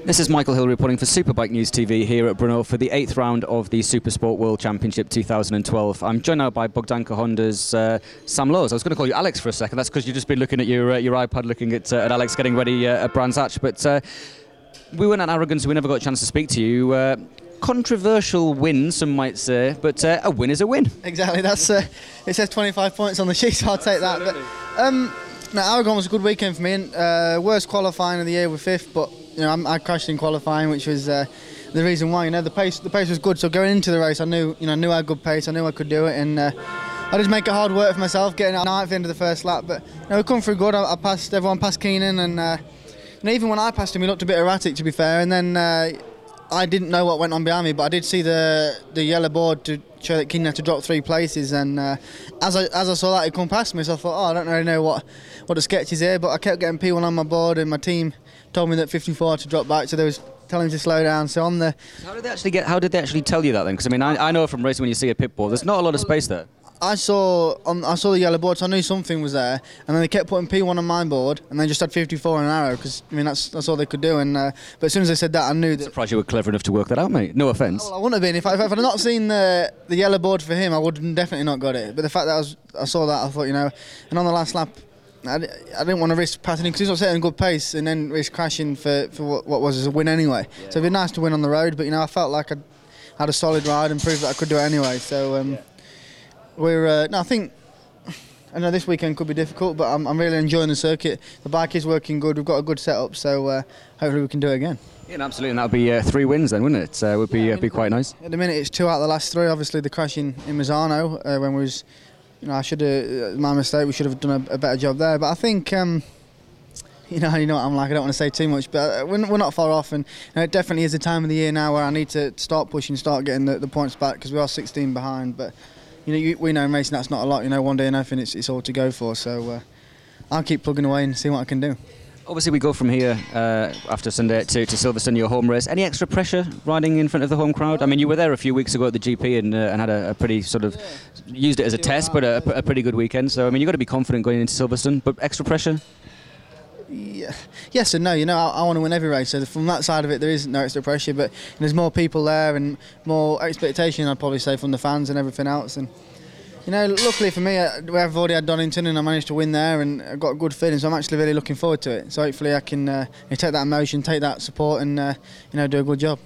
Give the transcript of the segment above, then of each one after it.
This is Michael Hill reporting for Superbike News TV here at Brno for the 8th round of the Supersport World Championship 2012. I'm joined now by Bogdanka Honda's Sam Lowes. I was going to call you Alex for a second. That's because you've just been looking at your iPad, looking at Alex getting ready at Brands Hatch. But we weren't at arrogance, so we never got a chance to speak to you. Controversial win, some might say, but a win is a win. Exactly. That's it says 25 points on the sheet, so I'll take that. But, no, Aragon was a good weekend for me. And, worst qualifying of the year with 5th, but I crashed in qualifying, which was the reason why. The pace was good. So going into the race, I knew I had good pace. I knew I could do it, and I just make it hard work for myself, getting out 9th into the first lap. But we come through good. I passed everyone, past Keenan, and even when I passed him, he looked a bit erratic, to be fair. And then I didn't know what went on behind me, but I did see the yellow board to show that Keenan had to drop 3 places. And as I saw that, he come past me, so I thought, I don't really know what the sketch is here. But I kept getting P1 on my board, and my team told me that 54 had to drop back, so they was telling me to slow down. So on the How did they actually tell you that then? Because I know from racing when you see a pit board, there's not a lot of space there. I saw the yellow board, so I knew something was there, and then they kept putting P1 on my board, and they just had 54 and an arrow, because that's all they could do. And but as soon as they said that, I knew that. Surprised you were clever enough to work that out, mate. No offence. Well, I wouldn't have been if I'd not seen the yellow board for him. I would have definitely not got it. But the fact that I saw that, I thought, and on the last lap, I didn't want to risk passing him because he was setting a good pace and then risk crashing for what was a win anyway. Yeah. So it'd be nice to win on the road, but I felt like I had a solid ride and proved that I could do it anyway. So I know this weekend could be difficult, but I'm really enjoying the circuit. The bike is working good. We've got a good setup, so hopefully we can do it again. Yeah, absolutely, and that would be 3 wins then, wouldn't it? It would be quite nice. At the minute, it's 2 out of the last 3. Obviously, the crash in Misano when we was. I should have, my mistake, we should have done a better job there. But I think, you know what I'm like, I don't want to say too much, but we're not far off. And it definitely is the time of the year now where I need to start pushing, start getting the points back, because we are 16 behind. But, we know in racing that's not a lot. One day nothing, it's all to go for. So I'll keep plugging away and see what I can do. Obviously, we go from here after Sunday to Silverstone, your home race. Any extra pressure riding in front of the home crowd? I mean, you were there a few weeks ago at the GP and had a pretty sort of used it as a test, but a pretty good weekend. So, you've got to be confident going into Silverstone, but extra pressure? Yeah. Yes and no. I want to win every race. So from that side of it, there is no extra pressure, but there's more people there and more expectation, I'd probably say, from the fans and everything else. And luckily for me, we've already had Donington and I managed to win there and I got a good feeling, so I'm actually really looking forward to it. So hopefully I can take that emotion, take that support and do a good job.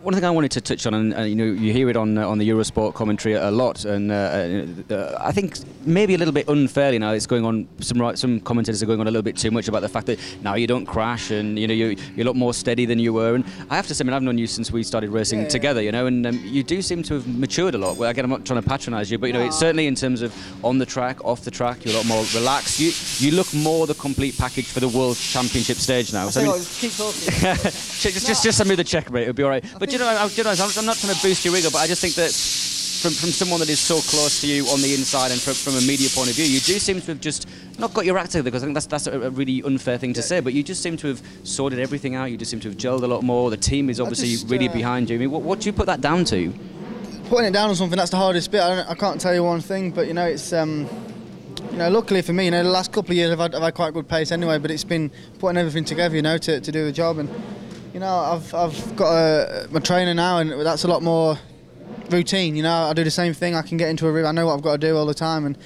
One thing I wanted to touch on, and you hear it on the Eurosport commentary a lot, and I think maybe a little bit unfairly now. It's going on. Some commentators are going on a little bit too much about the fact that now you don't crash, and you look more steady than you were. And I have to say, I've known you since we started racing together, and you do seem to have matured a lot. Well, again, I'm not trying to patronise you, but it's certainly in terms of on the track, off the track, you're a lot more relaxed. You look more the complete package for the World Championship stage now. So keep talking. just send me the check, mate. It'll be all right. But I'm not trying to boost your ego, but I just think that from someone that is so close to you on the inside and from a media point of view, you do seem to have just not got your act together, because I think that's a really unfair thing to say, but you just seem to have sorted everything out. You just seem to have gelled a lot more. The team is obviously really behind you. What do you put that down to? Putting it down on something, that's the hardest bit. I can't tell you one thing, but it's luckily for me, the last couple of years I've had quite good pace anyway, but it's been putting everything together, to do the job. And I've got my trainer now, and that's a lot more routine. I do the same thing. I can get into a route. I know what I've got to do all the time, and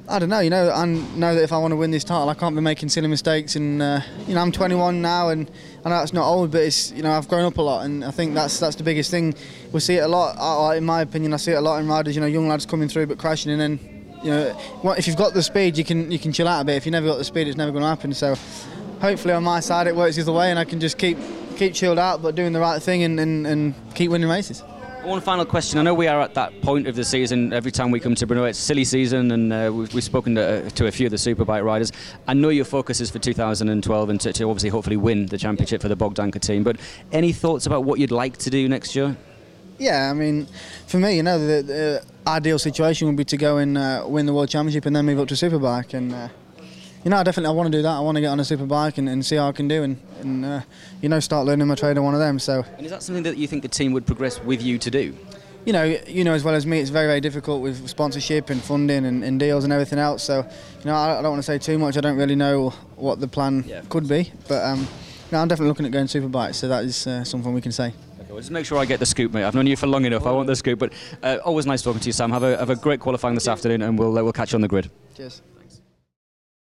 I don't know. I know that if I want to win this title, I can't be making silly mistakes. And I'm 21 now, and I know it's not old, but it's I've grown up a lot, and I think that's the biggest thing. We see it a lot. In my opinion, I see it a lot in riders. Young lads coming through but crashing, and then if you've got the speed, you can chill out a bit. If you never got the speed, it's never going to happen. So hopefully on my side it works the other way, and I can just keep chilled out but doing the right thing and keep winning races. One final question. I know we are at that point of the season. Every time we come to Brno, it's silly season, and we've spoken to a few of the superbike riders. I know your focus is for 2012 and to obviously hopefully win the championship for the Bogdanka team, but any thoughts about what you'd like to do next year? Yeah, for me, the ideal situation would be to go and win the World Championship and then move up to Superbike. And I want to do that. I want to get on a Superbike and see how I can do and start learning my trade on one of them. So. And is that something that you think the team would progress with you to do? You know as well as me, it's very, very difficult with sponsorship and funding and deals and everything else. So, I don't want to say too much. I don't really know what the plan could be, but No, I'm definitely looking at going Superbike, so that is something we can say. Okay, well, just make sure I get the scoop, mate. I've known you for long enough. I want the scoop. But always nice talking to you, Sam. Have a great qualifying this afternoon, and we'll catch you on the grid. Cheers.